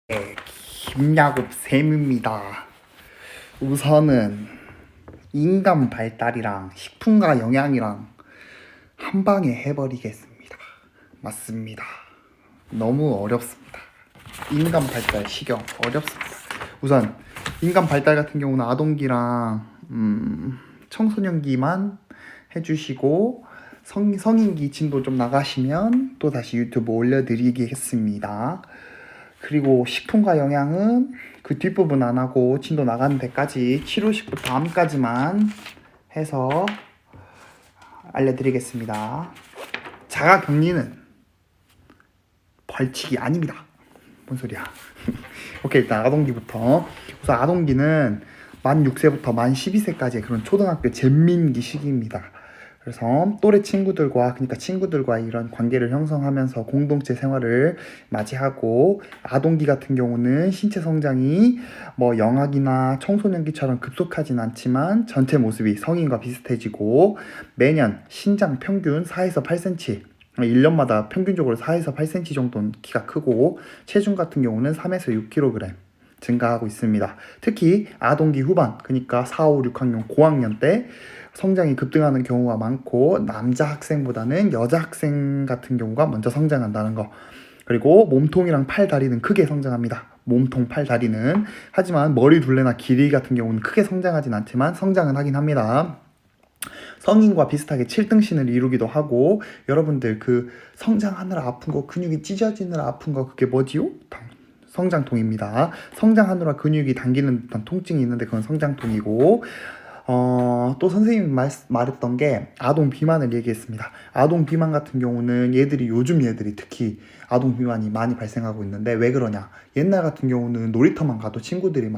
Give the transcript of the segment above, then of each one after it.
네, 김야곱 쌤입니다. 우선은 인간 발달이랑 식품과 영양이랑 한 방에 해버리겠습니다. 맞습니다. 너무 어렵습니다. 인간 발달 식용 어렵습니다. 우선 인간 발달 같은 경우는 아동기랑 청소년기만 해주시고 성인기 진도 좀 나가시면 또 다시 유튜브 올려드리겠습니다. 그리고 식품과 영양은 그 뒷부분 안 하고 진도 나가는 데까지 치료식부터 암까지만 해서 알려드리겠습니다. 자가격리는 벌칙이 아닙니다. 뭔 소리야. 오케이, 일단 아동기부터. 우선 아동기는 만 6세부터 만 12세까지의 그런 초등학교 잼민기 시기입니다. 그래서 또래 친구들과, 그러니까 친구들과 이런 관계를 형성하면서 공동체 생활을 맞이하고, 아동기 같은 경우는 신체 성장이 뭐 영아기나 청소년기처럼 급속하진 않지만 전체 모습이 성인과 비슷해지고, 매년 신장 평균 4에서 8cm, 1년마다 평균적으로 4에서 8cm 정도는 키가 크고, 체중 같은 경우는 3에서 6kg 증가하고 있습니다. 특히 아동기 후반, 그러니까 4, 5, 6학년, 고학년 때 성장이 급등하는 경우가 많고, 남자 학생보다는 여자 학생 같은 경우가 먼저 성장한다는 거. 그리고 몸통이랑 팔, 다리는 크게 성장합니다. 몸통, 팔, 다리는. 하지만 머리 둘레나 길이 같은 경우는 크게 성장하진 않지만 성장은 하긴 합니다. 성인과 비슷하게 7등신을 이루기도 하고, 여러분들 그 성장하느라 아픈 거, 근육이 찢어지느라 아픈 거, 그게 뭐지요? 성장통입니다. 성장하느라 근육이 당기는 듯한 통증이 있는데 그건 성장통이고, 또 선생님이 말했던 게 아동 비만을 얘기했습니다. 아동 비만 같은 경우는 요즘 얘들이 특히 아동 비만이 많이 발생하고 있는데, 왜 그러냐? 옛날 같은 경우는 놀이터만 가도 친구들이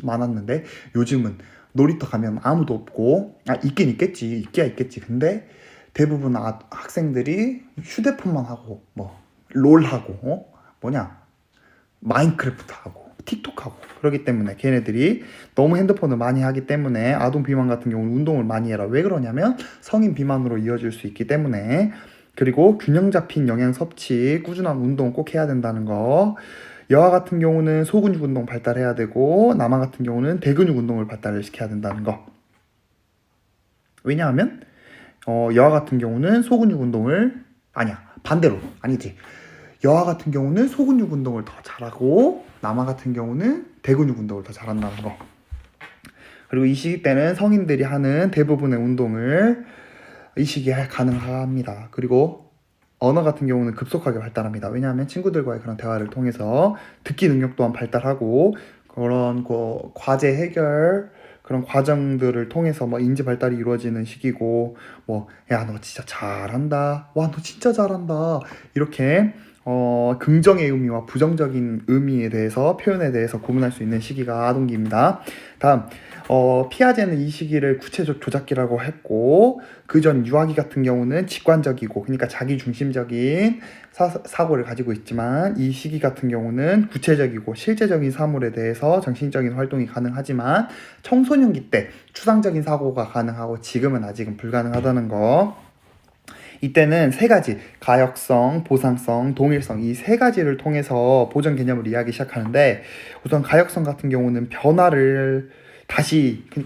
많았는데, 요즘은 놀이터 가면 아무도 없고, 있긴 있겠지. 있기야 있겠지. 근데 대부분 학생들이 휴대폰만 하고, 뭐, 롤하고, 마인크래프트 하고, 틱톡 하고, 그러기 때문에 걔네들이 너무 핸드폰을 많이 하기 때문에 아동 비만 같은 경우는 운동을 많이 해라. 왜 그러냐면 성인 비만으로 이어질 수 있기 때문에. 그리고 균형 잡힌 영양 섭취, 꾸준한 운동 꼭 해야 된다는 거. 여아 같은 경우는 소근육 운동 발달해야 되고, 남아 같은 경우는 대근육 운동을 발달을 시켜야 된다는 거. 왜냐하면 여아 같은 경우는 소근육 운동을, 아니야, 반대로, 아니지, 여아 같은 경우는 소근육 운동을 더 잘하고, 남아 같은 경우는 대근육 운동을 더 잘한다는 거. 그리고 이 시기 때는 성인들이 하는 대부분의 운동을 이 시기에 가능합니다. 그리고 언어 같은 경우는 급속하게 발달합니다. 왜냐하면 친구들과의 그런 대화를 통해서 듣기 능력 또한 발달하고, 그런 과제 해결, 그런 과정들을 통해서 뭐 인지 발달이 이루어지는 시기고, 뭐, 야, 너 진짜 잘한다. 와, 너 진짜 잘한다. 이렇게 긍정의 의미와 부정적인 의미에 대해서, 표현에 대해서 구분할 수 있는 시기가 아동기입니다. 다음, 피아제는 이 시기를 구체적 조작기라고 했고, 그전 유아기 같은 경우는 직관적이고, 그러니까 자기중심적인 사고를 가지고 있지만, 이 시기 같은 경우는 구체적이고 실제적인 사물에 대해서 정신적인 활동이 가능하지만, 청소년기 때 추상적인 사고가 가능하고 지금은 아직은 불가능하다는 거. 이때는 세 가지, 가역성, 보상성, 동일성, 이 세 가지를 통해서 보정 개념을 이해하기 시작하는데, 우선 가역성 같은 경우는 그러니까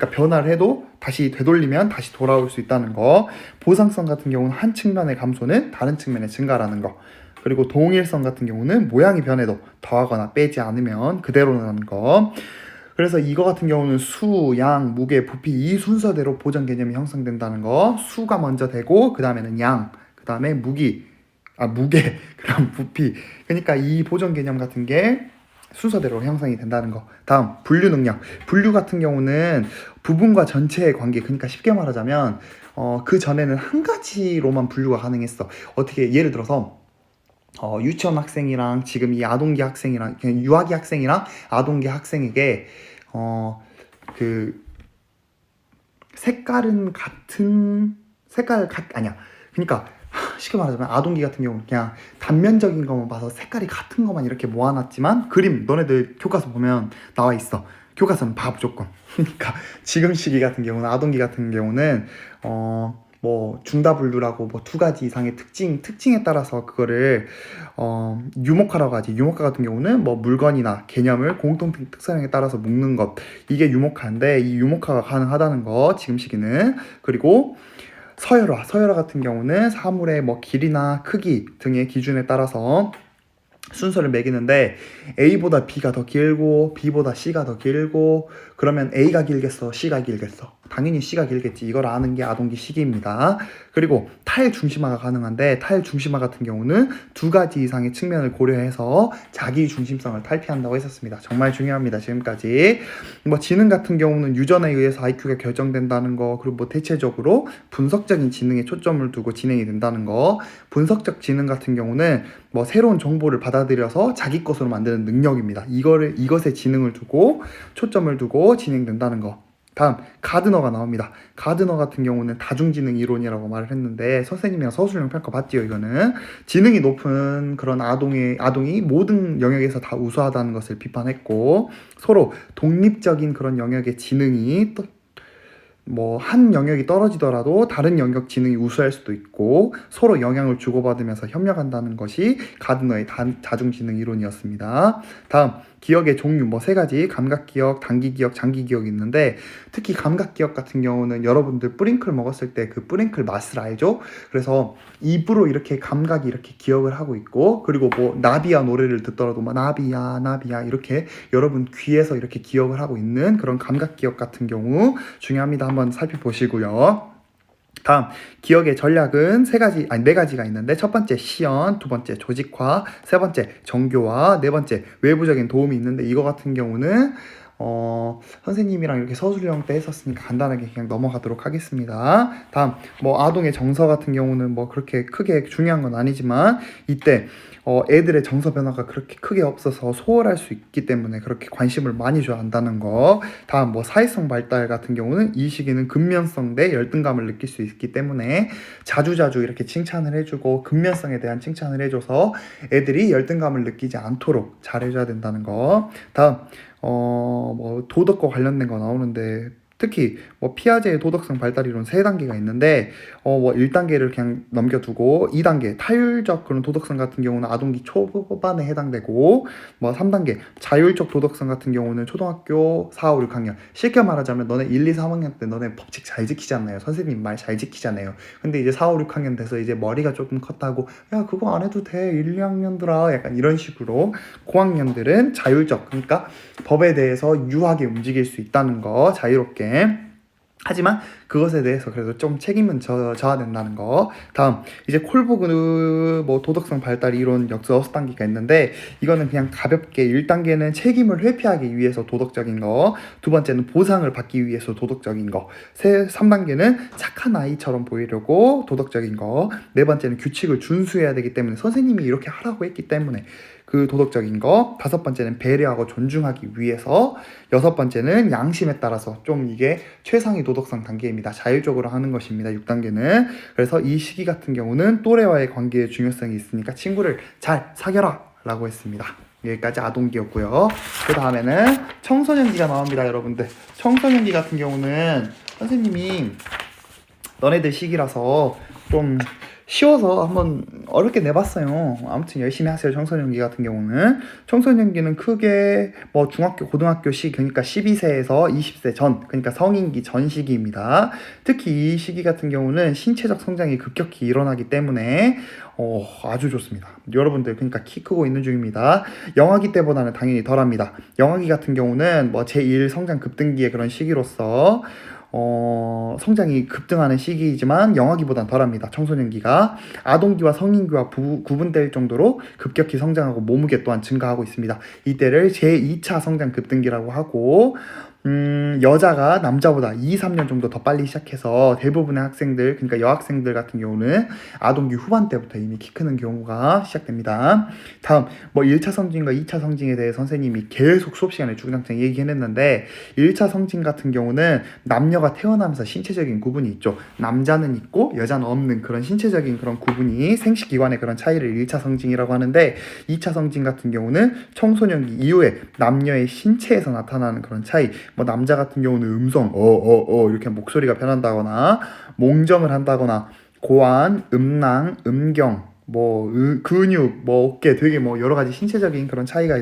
변화를 해도 다시 되돌리면 다시 돌아올 수 있다는 거. 보상성 같은 경우는 한 측면의 감소는 다른 측면의 증가라는 거. 그리고 동일성 같은 경우는 모양이 변해도 더하거나 빼지 않으면 그대로라는 거. 그래서 이거 같은 경우는 수, 양, 무게, 부피, 이 순서대로 보정 개념이 형성된다는 거. 수가 먼저 되고, 그 다음에는 양, 그 다음에 무게, 그 다음 부피. 그러니까 이 보정 개념 같은 게 순서대로 형성이 된다는 거. 다음, 분류 능력. 분류 같은 경우는 부분과 전체의 관계, 그러니까 쉽게 말하자면 그 전에는 한 가지로만 분류가 가능했어. 어떻게, 예를 들어서 유치원 학생이랑 지금 이 아동기 학생이랑, 유아기 학생이랑 아동기 학생에게 그 아니야. 그러니까 쉽게 말하자면 아동기 같은 경우는 그냥 단면적인 것만 봐서 색깔이 같은 것만 이렇게 모아놨지만, 그림 너네들 교과서 보면 나와 있어. 교과서는 봐 무조건. 그러니까 지금 시기 같은 경우는, 아동기 같은 경우는 뭐 중다분류라고 뭐 두 가지 이상의 특징에 따라서 그거를 유목화라고 하지. 유목화 같은 경우는 뭐 물건이나 개념을 공통 특성에 따라서 묶는 것, 이게 유목화인데 이 유목화가 가능하다는 거 지금 시기는. 그리고 서열화 같은 경우는 사물의 뭐 길이나 크기 등의 기준에 따라서 순서를 매기는데 A보다 B가 더 길고 B보다 C가 더 길고, 그러면 A가 길겠어, C가 길겠어? 당연히 C가 길겠지. 이걸 아는 게 아동기 시기입니다. 그리고 타일 중심화가 가능한데 타일 중심화 같은 경우는 두 가지 이상의 측면을 고려해서 자기 중심성을 탈피한다고 했었습니다. 정말 중요합니다. 지금까지 뭐 지능 같은 경우는 유전에 의해서 IQ가 결정된다는 거, 그리고 뭐 대체적으로 분석적인 지능에 초점을 두고 진행이 된다는 거. 분석적 지능 같은 경우는 뭐 새로운 정보를 받아들여서 자기 것으로 만드는 능력입니다. 이것에 지능을 두고 초점을 두고 진행된다는 거. 다음 가드너가 나옵니다. 가드너 같은 경우는 다중지능 이론이라고 말을 했는데 선생님이랑 서술형 평가 봤지요. 이거는 지능이 높은 그런 아동이 모든 영역에서 다 우수하다는 것을 비판했고, 서로 독립적인 그런 영역의 지능이 뭐 한 영역이 떨어지더라도 다른 영역 지능이 우수할 수도 있고 서로 영향을 주고받으면서 협력한다는 것이 가드너의 다중지능 이론이었습니다. 다음 기억의 종류 뭐 세 가지, 감각기억, 단기기억, 장기기억이 있는데, 특히 감각기억 같은 경우는 여러분들 뿌링클 먹었을 때 그 뿌링클 맛을 알죠? 그래서 입으로 이렇게 감각이 이렇게 기억을 하고 있고, 그리고 뭐 나비야 노래를 듣더라도 막 나비야 이렇게 여러분 귀에서 이렇게 기억을 하고 있는 그런 감각기억 같은 경우 중요합니다. 한번 살펴보시고요. 다음 기억의 전략은 네 가지가 있는데, 첫 번째 시연, 두 번째 조직화, 세 번째 정교화, 네 번째 외부적인 도움이 있는데, 이거 같은 경우는 선생님이랑 이렇게 서술형 때 했었으니까 간단하게 그냥 넘어가도록 하겠습니다. 다음 뭐 아동의 정서 같은 경우는 뭐 그렇게 크게 중요한 건 아니지만, 이때 애들의 정서 변화가 그렇게 크게 없어서 소홀할 수 있기 때문에 그렇게 관심을 많이 줘야 한다는 거. 다음 뭐 사회성 발달 같은 경우는 이 시기는 근면성 대 열등감을 느낄 수 있기 때문에 자주자주 이렇게 칭찬을 해주고 근면성에 대한 칭찬을 해줘서 애들이 열등감을 느끼지 않도록 잘해줘야 된다는 거. 다음 뭐 도덕과 관련된 거 나오는데, 특히 뭐 피아제의 도덕성 발달 이론 3단계가 있는데 뭐 1단계를 그냥 넘겨두고 2단계 타율적 그런 도덕성 같은 경우는 아동기 초반에 해당되고, 뭐 3단계 자율적 도덕성 같은 경우는 초등학교 4, 5, 6학년. 쉽게 말하자면 너네 1, 2, 3학년 때 너네 법칙 잘 지키잖아요. 선생님 말 잘 지키잖아요. 근데 이제 4, 5, 6학년 돼서 이제 머리가 조금 컸다고 야 그거 안 해도 돼 1, 2학년들아 약간 이런 식으로 고학년들은 자율적, 그러니까 법에 대해서 유하게 움직일 수 있다는 거, 자유롭게. 하지만 그것에 대해서 그래도 좀 책임은 져야 된다는 거. 다음 이제 콜보그 뭐 도덕성 발달 이론 6단계가 있는데, 이거는 그냥 가볍게 1단계는 책임을 회피하기 위해서 도덕적인 거, 두 번째는 보상을 받기 위해서 도덕적인 거, 3단계는 착한 아이처럼 보이려고 도덕적인 거, 네 번째는 규칙을 준수해야 되기 때문에 선생님이 이렇게 하라고 했기 때문에 그 도덕적인 거, 5번째는 배려하고 존중하기 위해서, 6번째는 양심에 따라서 좀 이게 최상위 도덕성 단계입니다. 자율적으로 하는 것입니다. 6단계는. 그래서 이 시기 같은 경우는 또래와의 관계의 중요성이 있으니까 친구를 잘 사귀어라 라고 했습니다. 여기까지 아동기였고요. 그 다음에는 청소년기가 나옵니다. 여러분들 청소년기 같은 경우는 선생님이 너네들 시기라서 좀 쉬워서 한번 어렵게 내봤어요. 아무튼 열심히 하세요. 청소년기 같은 경우는. 청소년기는 크게 뭐 중학교, 고등학교 시기, 그러니까 12세에서 20세 전, 그러니까 성인기 전 시기입니다. 특히 이 시기 같은 경우는 신체적 성장이 급격히 일어나기 때문에 아주 좋습니다. 여러분들 그러니까 키 크고 있는 중입니다. 영아기 때보다는 당연히 덜합니다. 영아기 같은 경우는 뭐 제1 성장 급등기의 그런 시기로서 성장이 급등하는 시기이지만 영아기보단 덜합니다. 청소년기가 아동기와 성인기와 구분될 정도로 급격히 성장하고 몸무게 또한 증가하고 있습니다. 이때를 제2차 성장 급등기라고 하고, 여자가 남자보다 2, 3년 정도 더 빨리 시작해서 대부분의 학생들, 그러니까 여학생들 같은 경우는 아동기 후반 때부터 이미 키 크는 경우가 시작됩니다. 다음 뭐 1차 성징과 2차 성징에 대해 선생님이 계속 수업 시간에 주구장창 얘기했는데, 1차 성징 같은 경우는 남녀가 태어나면서 신체적인 구분이 있죠. 남자는 있고 여자는 없는 그런 신체적인 그런 구분이, 생식기관의 그런 차이를 1차 성징이라고 하는데, 2차 성징 같은 경우는 청소년기 이후에 남녀의 신체에서 나타나는 그런 차이, 뭐 남자 같은 경우는 음성 이렇게 목소리가 변한다거나 몽정을 한다거나 고환, 음낭, 음경, 뭐 근육, 뭐 어깨 되게 뭐 여러 가지 신체적인 그런 차이가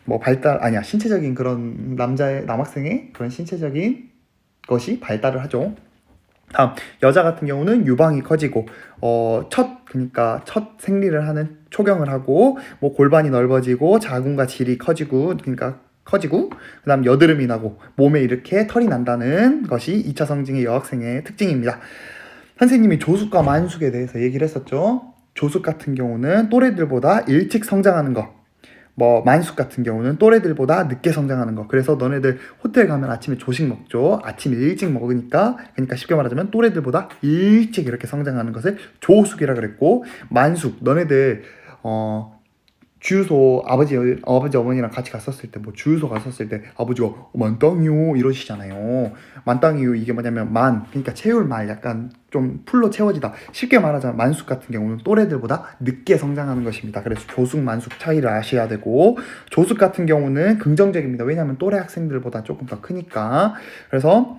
뭐 발달 아니야 신체적인 그런 남학생의 그런 신체적인 것이 발달을 하죠. 다음 여자 같은 경우는 유방이 커지고 그러니까 첫 생리를 하는 초경을 하고 뭐 골반이 넓어지고 자궁과 질이 커지고 그러니까 커지고 그다음 여드름이 나고 몸에 이렇게 털이 난다는 것이 2차 성징의 여학생의 특징입니다. 선생님이 조숙과 만숙에 대해서 얘기를 했었죠. 조숙 같은 경우는 또래들보다 일찍 성장하는 거, 뭐 만숙 같은 경우는 또래들보다 늦게 성장하는 거. 그래서 너네들 호텔 가면 아침에 조식 먹죠. 아침에 일찍 먹으니까 그러니까 쉽게 말하자면 또래들보다 일찍 이렇게 성장하는 것을 조숙이라 그랬고, 만숙 너네들 주유소 아버지 어머니랑 같이 갔었을 때 뭐 주유소 갔었을 때 아버지가 만땅이요 이러시잖아요. 만땅이요 이게 뭐냐면 그러니까 채울 말 약간 좀 풀로 채워지다. 쉽게 말하자면 만숙 같은 경우는 또래들보다 늦게 성장하는 것입니다. 그래서 조숙 만숙 차이를 아셔야 되고, 조숙 같은 경우는 긍정적입니다. 왜냐하면 또래 학생들보다 조금 더 크니까. 그래서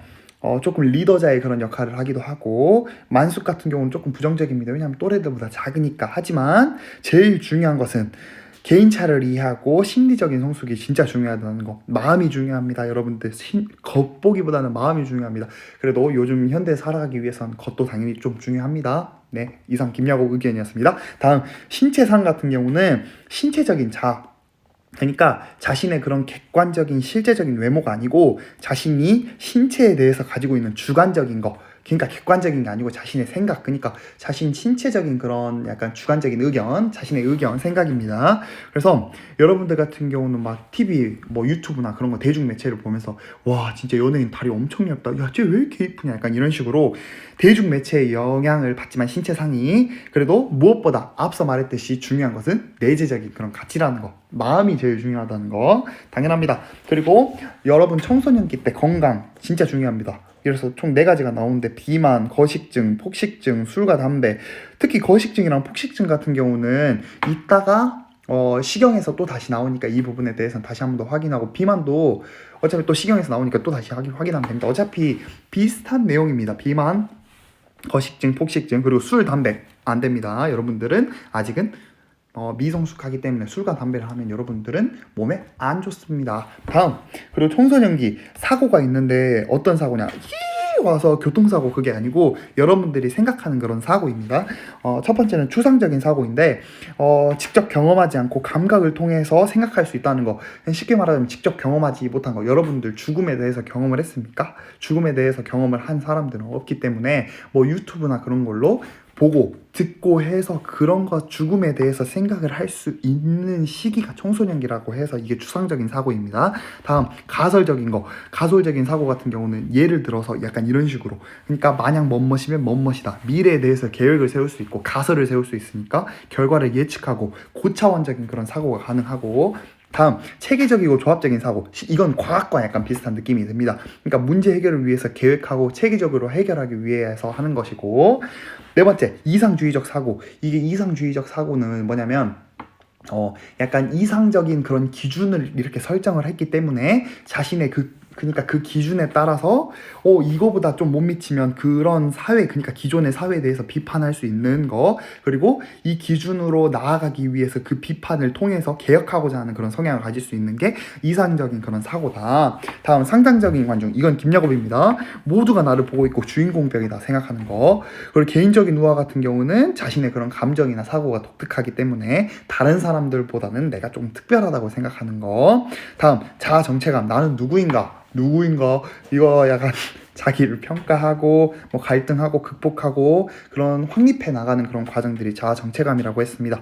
조금 리더자의 그런 역할을 하기도 하고, 만숙 같은 경우는 조금 부정적입니다. 왜냐하면 또래들보다 작으니까. 하지만 제일 중요한 것은 개인차를 이해하고 심리적인 성숙이 진짜 중요하다는 거. 마음이 중요합니다. 여러분들 겉보기보다는 마음이 중요합니다. 그래도 요즘 현대에 살아가기 위해서는 겉도 당연히 좀 중요합니다. 네, 이상 김야곡 의견이었습니다. 다음 신체상 같은 경우는 신체적인 그러니까 자신의 그런 객관적인 실제적인 외모가 아니고 자신이 신체에 대해서 가지고 있는 주관적인 거, 그러니까 객관적인 게 아니고 자신의 생각, 그러니까 자신 신체적인 그런 약간 주관적인 의견, 자신의 의견, 생각입니다. 그래서 여러분들 같은 경우는 막 TV, 뭐 유튜브나 그런 거 대중매체를 보면서 와 진짜 연예인 다리 엄청 얇다, 야 쟤 왜 이렇게 이쁘냐, 약간 이런 식으로 대중매체의 영향을 받지만 신체상이 그래도 무엇보다 앞서 말했듯이 중요한 것은 내재적인 그런 가치라는 거, 마음이 제일 중요하다는 거 당연합니다. 그리고 여러분 청소년기 때 건강 진짜 중요합니다. 그래서 총 4가지가 나오는데 비만, 거식증, 폭식증, 술과 담배. 특히 거식증이랑 폭식증 같은 경우는 이따가 시경에서 또 다시 나오니까 이 부분에 대해서는 다시 한 번 더 확인하고, 비만도 어차피 또 시경에서 나오니까 또 다시 확인하면 됩니다. 어차피 비슷한 내용입니다. 비만, 거식증, 폭식증, 그리고 술, 담배 안 됩니다. 여러분들은 아직은 미성숙하기 때문에 술과 담배를 하면 여러분들은 몸에 안 좋습니다. 다음, 그리고 청소년기 사고가 있는데 어떤 사고냐, 와서 교통사고, 그게 아니고 여러분들이 생각하는 그런 사고입니다. 첫 번째는 추상적인 사고인데 직접 경험하지 않고 감각을 통해서 생각할 수 있다는 거. 쉽게 말하자면 직접 경험하지 못한 거. 여러분들 죽음에 대해서 경험을 했습니까? 죽음에 대해서 경험을 한 사람들은 없기 때문에 뭐 유튜브나 그런 걸로 보고 듣고 해서 그런 거 죽음에 대해서 생각을 할 수 있는 시기가 청소년기라고 해서 이게 추상적인 사고입니다. 다음 가설적인 거. 가설적인 사고 같은 경우는 예를 들어서 약간 이런 식으로, 그러니까 마냥 멋멋이면 멋멋이다, 미래에 대해서 계획을 세울 수 있고 가설을 세울 수 있으니까 결과를 예측하고 고차원적인 그런 사고가 가능하고, 다음 체계적이고 조합적인 사고. 이건 과학과 약간 비슷한 느낌이 듭니다. 그러니까 문제 해결을 위해서 계획하고 체계적으로 해결하기 위해서 하는 것이고, 4번째 이상주의적 사고. 이게 이상주의적 사고는 뭐냐면 약간 이상적인 그런 기준을 이렇게 설정을 했기 때문에 자신의 그러니까 그 기준에 따라서 이거보다 좀 못 미치면 그런 사회, 그러니까 기존의 사회에 대해서 비판할 수 있는 거, 그리고 이 기준으로 나아가기 위해서 그 비판을 통해서 개혁하고자 하는 그런 성향을 가질 수 있는 게 이상적인 그런 사고다. 다음 상상적인 관중. 이건 김야곱입니다. 모두가 나를 보고 있고 주인공병이다 생각하는 거. 그리고 개인적인 우화 같은 경우는 자신의 그런 감정이나 사고가 독특하기 때문에 다른 사람들보다는 내가 좀 특별하다고 생각하는 거. 다음 자아 정체감. 나는 누구인가, 이거 약간 자기를 평가하고 뭐 갈등하고 극복하고 그런 확립해 나가는 그런 과정들이 자아 정체감이라고 했습니다.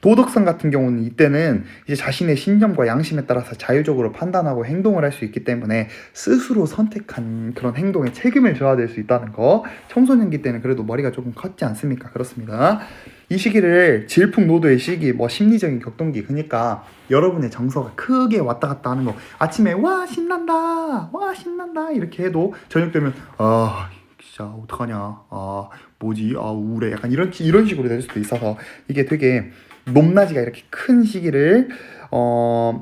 도덕성 같은 경우는 이때는 이제 자신의 신념과 양심에 따라서 자유적으로 판단하고 행동을 할 수 있기 때문에 스스로 선택한 그런 행동에 책임을 져야 될 수 있다는 거. 청소년기 때는 그래도 머리가 조금 컸지 않습니까? 그렇습니다. 이 시기를 질풍노도의 시기, 뭐 심리적인 격동기, 그러니까 여러분의 정서가 크게 왔다 갔다 하는 거. 아침에 와 신난다 이렇게 해도 저녁 되면 진짜 어떡하냐, 뭐지, 우울해, 약간 이런 식으로 될 수도 있어서 이게 되게 높낮이가 이렇게 큰 시기를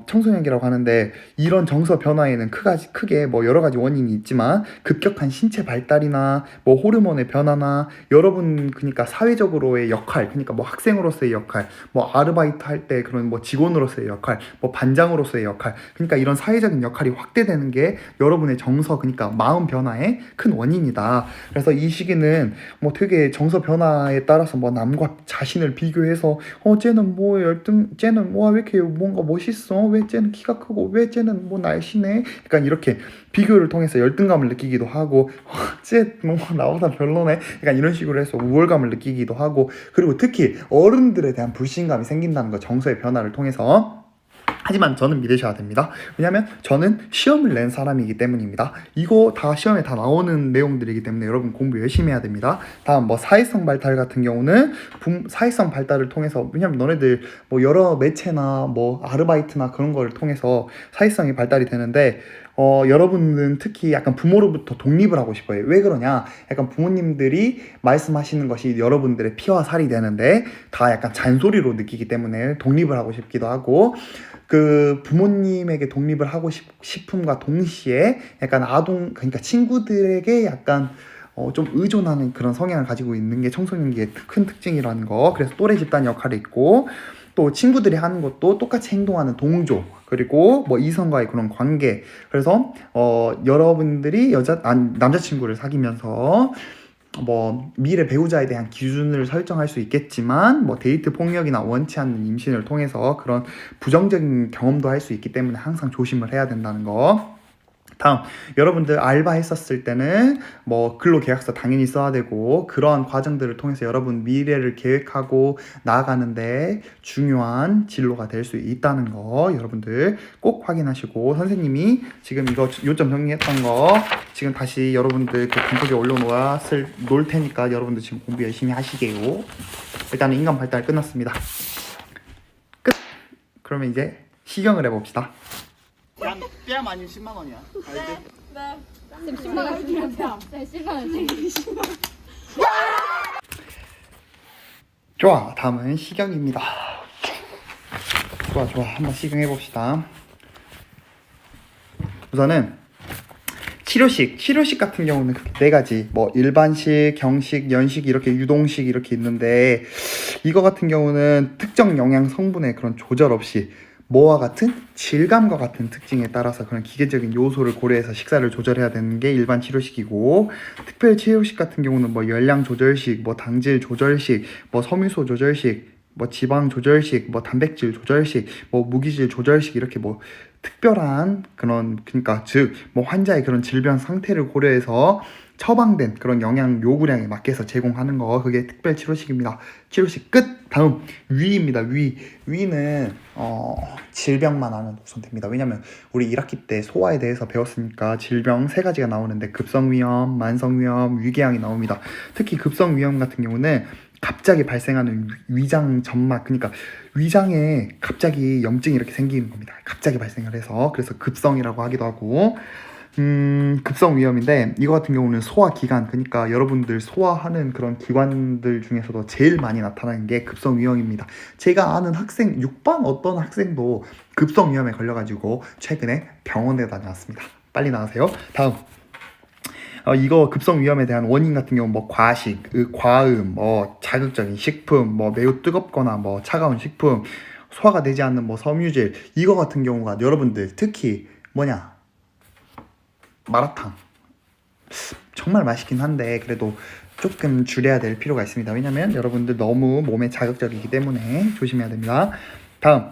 청소년기라고 하는데 이런 정서 변화에는 크게 뭐 여러 가지 원인이 있지만 급격한 신체 발달이나 뭐 호르몬의 변화나 여러분 그러니까 사회적으로의 역할, 그러니까 뭐 학생으로서의 역할, 뭐 아르바이트 할 때 그런 뭐 직원으로서의 역할, 뭐 반장으로서의 역할, 그러니까 이런 사회적인 역할이 확대되는 게 여러분의 정서, 그러니까 마음 변화의 큰 원인이다. 그래서 이 시기는 뭐 되게 정서 변화에 따라서 뭐 남과 자신을 비교해서 쟤는 뭐 열등, 쟤는 뭐 왜 이렇게 뭔가 멋있어, 왜 쟤는 키가 크고 왜 쟤는 뭐 날씬해, 약간 이렇게 비교를 통해서 열등감을 느끼기도 하고 쟤 뭔가 나보다 별로네, 약간 이런 식으로 해서 우월감을 느끼기도 하고, 그리고 특히 어른들에 대한 불신감이 생긴다는 거, 정서의 변화를 통해서. 하지만 저는 믿으셔야 됩니다. 왜냐하면 저는 시험을 낸 사람이기 때문입니다. 이거 다 시험에 다 나오는 내용들이기 때문에 여러분 공부 열심히 해야 됩니다. 다음 뭐 사회성 발달 같은 경우는 사회성 발달을 통해서, 왜냐면 너네들 뭐 여러 매체나 뭐 아르바이트나 그런 거를 통해서 사회성이 발달이 되는데 여러분은 특히 약간 부모로부터 독립을 하고 싶어요. 왜 그러냐? 약간 부모님들이 말씀하시는 것이 여러분들의 피와 살이 되는데 다 약간 잔소리로 느끼기 때문에 독립을 하고 싶기도 하고, 그 부모님에게 독립을 하고 싶음과 동시에 약간 그러니까 친구들에게 약간 좀 의존하는 그런 성향을 가지고 있는 게 청소년기의 큰 특징이라는 거. 그래서 또래 집단 역할이 있고, 또 친구들이 하는 것도 똑같이 행동하는 동조, 그리고 뭐 이성과의 그런 관계. 그래서 여러분들이 남자친구를 사귀면서 뭐 미래 배우자에 대한 기준을 설정할 수 있겠지만 뭐 데이트 폭력이나 원치 않는 임신을 통해서 그런 부정적인 경험도 할 수 있기 때문에 항상 조심을 해야 된다는 거. 다음, 여러분들 알바 했었을 때는 뭐 근로계약서 당연히 써야 되고, 그러한 과정들을 통해서 여러분 미래를 계획하고 나아가는데 중요한 진로가 될 수 있다는 거 여러분들 꼭 확인하시고, 선생님이 지금 이거 요점 정리했던 거 지금 다시 여러분들 그 단톡에 놓을 테니까 여러분들 지금 공부 열심히 하시게요. 일단은 인간 발달 끝났습니다. 끝! 그러면 이제 시경을 해봅시다. 뺨 아니면 10만 원이야. 알지? 네. 10만 원 주면 뺨. 네, 10만 원 주면 10만 원. 좋아, 다음은 시경입니다. 좋아, 한번 시경해봅시다. 우선은 치료식 같은 경우는 네 가지, 뭐 일반식, 경식, 연식, 이렇게 유동식 이렇게 있는데, 이거 같은 경우는 특정 영양 성분의 그런 조절 없이 뭐와 같은 질감과 같은 특징에 따라서 그런 기계적인 요소를 고려해서 식사를 조절해야 되는 게 일반 치료식이고, 특별 치료식 같은 경우는 뭐 열량 조절식, 뭐 당질 조절식, 뭐 섬유소 조절식, 뭐 지방 조절식, 뭐 단백질 조절식, 뭐 무기질 조절식, 이렇게 뭐 특별한 그런, 그러니까 즉 뭐 환자의 그런 질병 상태를 고려해서 처방된 그런 영양 요구량에 맞게서 제공하는 거, 그게 특별 치료식입니다. 치료식 끝. 다음 위입니다. 위는 질병만 하면 우선 됩니다. 왜냐면 우리 1학기 때 소화에 대해서 배웠으니까 질병 3가지가 나오는데 급성위염, 만성위염, 위궤양이 나옵니다. 특히 급성위염 같은 경우는 갑자기 발생하는 위장 점막, 그러니까 위장에 갑자기 염증이 이렇게 생기는 겁니다. 갑자기 발생을 해서, 그래서 급성이라고 하기도 하고, 급성 위염인데, 이거 같은 경우는 소화기관, 그러니까 여러분들 소화하는 그런 기관들 중에서도 제일 많이 나타나는 게 급성 위염입니다. 제가 아는 학생, 6반 어떤 학생도 급성 위염에 걸려가지고 최근에 병원에 다녀왔습니다. 빨리 나가세요. 다음, 이거 급성 위염에 대한 원인 같은 경우 뭐 과식, 과음, 뭐 자극적인 식품, 뭐 매우 뜨겁거나 뭐 차가운 식품, 소화가 되지 않는 뭐 섬유질, 이거 같은 경우가 여러분들 특히 마라탕 정말 맛있긴 한데 그래도 조금 줄여야 될 필요가 있습니다. 왜냐면 여러분들 너무 몸에 자극적이기 때문에 조심해야 됩니다. 다음,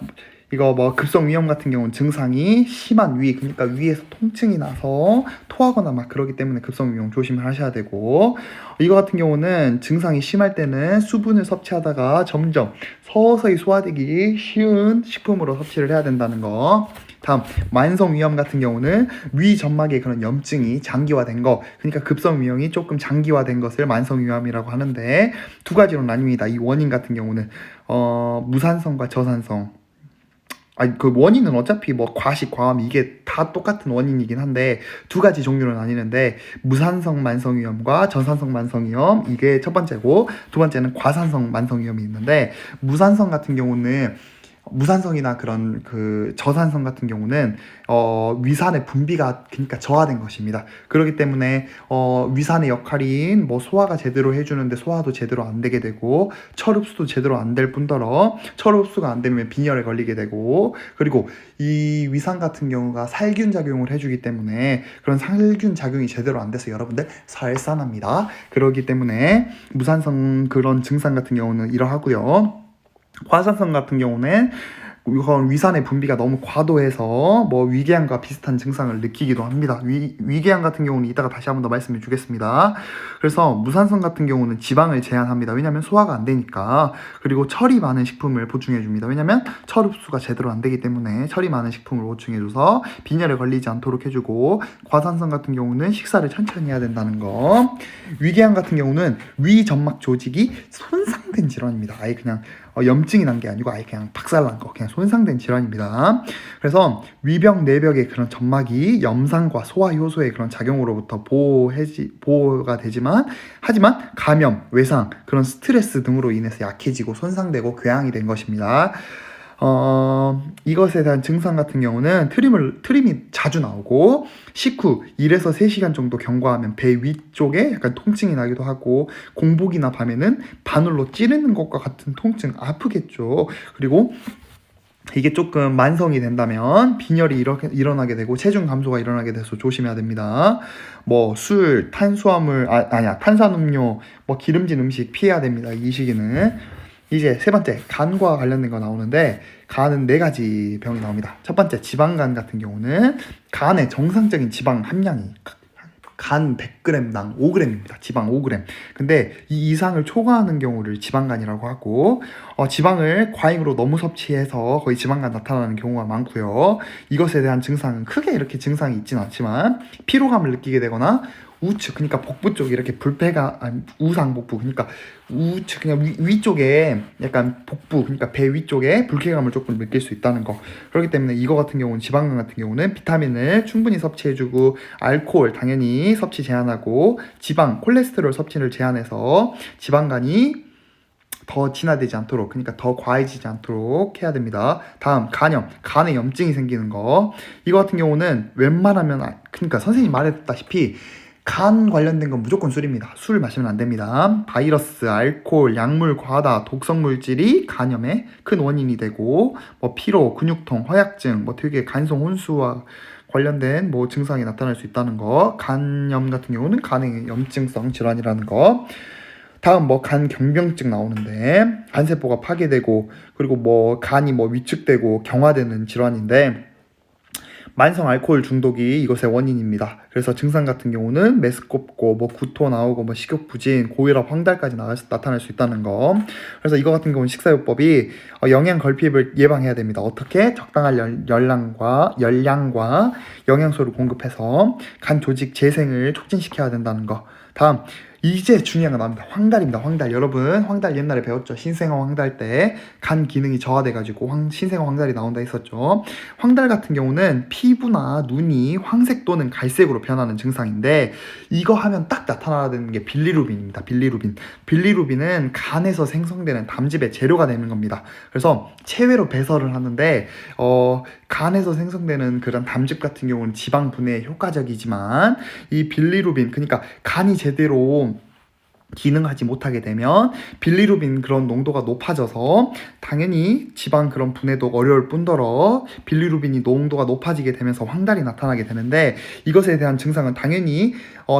이거 뭐 급성 위염 같은 경우는 증상이 심한 위, 그러니까 위에서 통증이 나서 토하거나 막 그러기 때문에 급성 위염 조심을 하셔야 되고, 이거 같은 경우는 증상이 심할 때는 수분을 섭취하다가 점점 서서히 소화되기 쉬운 식품으로 섭취를 해야 된다는 거. 다음, 만성 위염 같은 경우는 위 점막에 그런 염증이 장기화된 거, 그러니까 급성 위염이 조금 장기화된 것을 만성 위염이라고 하는데, 2가지로 나뉩니다. 이 원인 같은 경우는 무산성과 저산성. 그 원인은 어차피 뭐 과식, 과암 이게 다 똑같은 원인이긴 한데 2가지 종류로 나뉘는데, 무산성 만성위염과 저산성 만성위염, 이게 첫 번째고, 2번째는 과산성 만성위염이 있는데, 무산성 같은 경우는 무산성이나 그런 그 저산성 같은 경우는 위산의 분비가 그러니까 저하된 것입니다. 그렇기 때문에 위산의 역할인 뭐 소화가 제대로 해주는데 소화도 제대로 안 되게 되고 철 흡수도 제대로 안 될 뿐더러 철 흡수가 안 되면 빈혈에 걸리게 되고, 그리고 이 위산 같은 경우가 살균 작용을 해주기 때문에 그런 살균 작용이 제대로 안 돼서 여러분들 설산합니다. 그렇기 때문에 무산성 그런 증상 같은 경우는 이러하고요. 과산성 같은 경우는 이건 위산의 분비가 너무 과도해서 뭐 위궤양과 비슷한 증상을 느끼기도 합니다. 위궤양 같은 경우는 이따가 다시 한번 더 말씀해 주겠습니다. 그래서 무산성 같은 경우는 지방을 제한합니다. 왜냐하면 소화가 안 되니까. 그리고 철이 많은 식품을 보충해 줍니다. 왜냐하면 철 흡수가 제대로 안 되기 때문에 철이 많은 식품을 보충해 줘서 빈혈에 걸리지 않도록 해주고, 과산성 같은 경우는 식사를 천천히 해야 된다는 거. 위궤양 같은 경우는 위 점막 조직이 손상된 질환입니다. 아예 그냥 염증이 난 게 아니고 아예 그냥 박살난 거, 그냥 손상된 질환입니다. 그래서 위벽, 내벽의 그런 점막이 염산과 소화 효소의 그런 작용으로부터 보호가 되지만, 하지만 감염, 외상, 그런 스트레스 등으로 인해서 약해지고 손상되고 궤양이 된 것입니다. 이것에 대한 증상 같은 경우는 트림이 자주 나오고, 식후 1에서 3시간 정도 경과하면 배 위쪽에 약간 통증이 나기도 하고, 공복이나 밤에는 바늘로 찌르는 것과 같은 통증, 아프겠죠. 그리고 이게 조금 만성이 된다면 빈혈이 일어나게 되고 체중 감소가 일어나게 돼서 조심해야 됩니다. 뭐 술, 탄수화물, 탄산음료, 뭐 기름진 음식 피해야 됩니다. 이 시기는. 이제 세 번째, 간과 관련된 거 나오는데, 간은 4가지 병이 나옵니다. 첫 번째, 지방간 같은 경우는 간의 정상적인 지방 함량이 간 100g당 5g입니다. 지방 5g. 근데 이 이상을 초과하는 경우를 지방간이라고 하고, 지방을 과잉으로 너무 섭취해서 거의 지방간 나타나는 경우가 많고요. 이것에 대한 증상은 크게 이렇게 증상이 있지는 않지만 피로감을 느끼게 되거나 우측, 그러니까 복부 쪽에 이렇게 불폐가, 우상복부, 그러니까 우측, 그냥 위쪽에 약간 복부, 그러니까 배 위쪽에 불쾌감을 조금 느낄 수 있다는 거. 그렇기 때문에 이거 같은 경우는, 지방간 같은 경우는 비타민을 충분히 섭취해주고, 알코올 당연히 섭취 제한하고, 지방, 콜레스테롤 섭취를 제한해서 지방간이 더 진화되지 않도록, 그러니까 더 과해지지 않도록 해야 됩니다. 다음, 간염, 간에 염증이 생기는 거. 이거 같은 경우는 웬만하면, 그러니까 선생님이 말했다시피 간 관련된 건 무조건 술입니다. 술 마시면 안 됩니다. 바이러스, 알코올, 약물, 과다, 독성 물질이 간염의 큰 원인이 되고, 뭐 피로, 근육통, 허약증, 뭐 되게 간성 혼수와 관련된 뭐 증상이 나타날 수 있다는 거. 간염 같은 경우는 간의 염증성 질환이라는 거. 다음 뭐 간 경병증 나오는데, 간세포가 파괴되고, 그리고 뭐 간이 뭐 위축되고 경화되는 질환인데, 만성 알코올 중독이 이것의 원인입니다. 그래서 증상 같은 경우는 메스껍고, 뭐 구토 나오고, 뭐 식욕 부진, 고혈압, 황달까지 나타날 수 있다는 거. 그래서 이거 같은 경우는 식사요법이 영양 결핍을 예방해야 됩니다. 어떻게? 적당한 열량과 영양소를 공급해서 간 조직 재생을 촉진시켜야 된다는 거. 다음, 이제 중요한 거 나옵니다. 황달입니다. 황달. 여러분, 황달 옛날에 배웠죠? 신생아 황달 때 간 기능이 저하돼가지고 신생아 황달이 나온다 했었죠. 황달 같은 경우는 피부나 눈이 황색 또는 갈색으로 변하는 증상인데, 이거 하면 딱 나타나는 게 빌리루빈입니다. 빌리루빈은 간에서 생성되는 담즙의 재료가 되는 겁니다. 그래서 체외로 배설을 하는데, 간에서 생성되는 그런 담즙 같은 경우는 지방 분해에 효과적이지만, 이 빌리루빈, 그러니까 간이 제대로 기능하지 못하게 되면 빌리루빈 그런 농도가 높아져서 당연히 지방 그런 분해도 어려울 뿐더러 빌리루빈이 농도가 높아지게 되면서 황달이 나타나게 되는데, 이것에 대한 증상은 당연히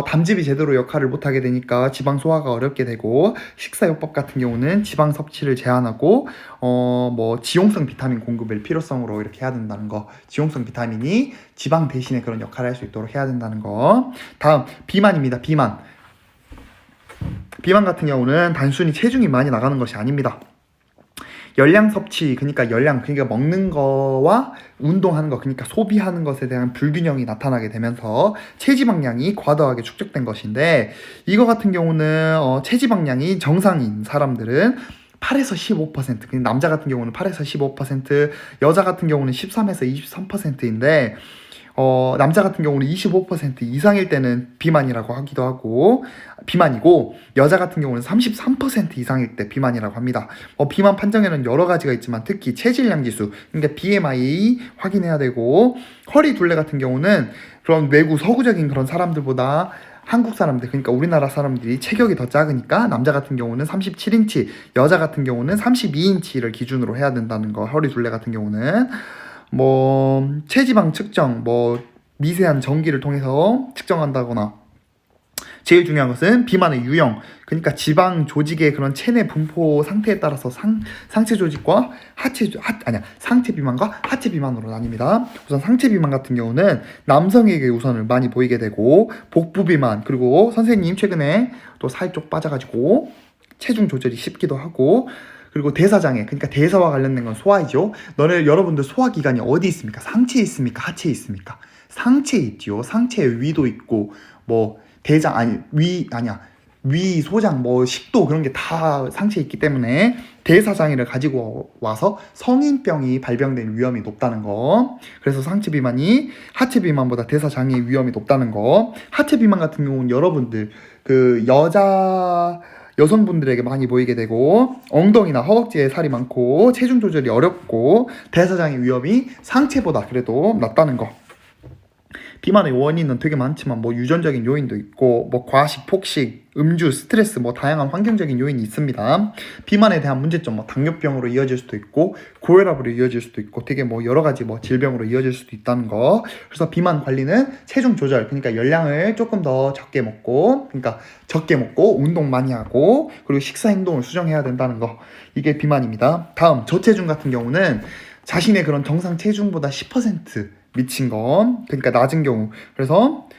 담즙이 제대로 역할을 못하게 되니까 지방 소화가 어렵게 되고, 식사요법 같은 경우는 지방 섭취를 제한하고, 뭐 지용성 비타민 공급을 필요성으로 이렇게 해야 된다는 거. 지용성 비타민이 지방 대신에 그런 역할을 할 수 있도록 해야 된다는 거. 다음, 비만입니다. 비만 같은 경우는 단순히 체중이 많이 나가는 것이 아닙니다. 열량 섭취, 그러니까 먹는 거와 운동하는 거, 그러니까 소비하는 것에 대한 불균형이 나타나게 되면서 체지방량이 과도하게 축적된 것인데, 이거 같은 경우는 체지방량이 정상인 사람들은 8에서 15%, 남자 같은 경우는 8에서 15%, 여자 같은 경우는 13에서 23%인데, 남자 같은 경우는 25% 이상일 때는 비만이라고 하기도 하고 비만이고 여자 같은 경우는 33% 이상일 때 비만이라고 합니다. 비만 판정에는 여러 가지가 있지만 특히 체질량 지수, 그러니까 BMI 확인해야 되고 허리 둘레 같은 경우는 그런 외국 서구적인 그런 사람들보다 한국 사람들, 그러니까 우리나라 사람들이 체격이 더 작으니까 남자 같은 경우는 37인치, 여자 같은 경우는 32인치를 기준으로 해야 된다는 거. 허리 둘레 같은 경우는 체지방 측정, 미세한 전기를 통해서 측정한다거나 제일 중요한 것은 비만의 유형, 그러니까 지방 조직의 그런 체내 분포 상태에 따라서 상체 조직과 상체 비만과 하체 비만으로 나뉩니다. 우선 상체 비만 같은 경우는 남성에게 우선을 많이 보이게 되고 복부 비만, 그리고 선생님 최근에 또 살 쪽 빠져가지고 체중 조절이 쉽기도 하고, 그리고 대사장애, 그러니까 대사와 관련된 건 소화이죠. 여러분들 소화기관이 어디 있습니까? 상체에 있습니까? 하체에 있습니까? 상체에 있지요. 상체에 위도 있고 위, 소장, 식도 그런 게 다 상체에 있기 때문에 대사장애를 가지고 와서 성인병이 발병될 위험이 높다는 거. 그래서 상체 비만이 하체 비만보다 대사장애 위험이 높다는 거. 하체 비만 같은 경우는 여러분들 여성분들에게 많이 보이게 되고 엉덩이나 허벅지에 살이 많고 체중 조절이 어렵고 대사장애 위험이 상체보다 그래도 낮다는 거. 비만의 원인은 되게 많지만 유전적인 요인도 있고 과식, 폭식, 음주, 스트레스 다양한 환경적인 요인이 있습니다. 비만에 대한 문제점 당뇨병으로 이어질 수도 있고 고혈압으로 이어질 수도 있고 되게 여러 가지 질병으로 이어질 수도 있다는 거. 그래서 비만 관리는 체중 조절, 그러니까 열량을 조금 더 적게 먹고 운동 많이 하고 그리고 식사 행동을 수정해야 된다는 거. 이게 비만입니다. 다음 저체중 같은 경우는 자신의 그런 정상 체중보다 10% 미친 거, 그러니까 낮은 경우. 그래서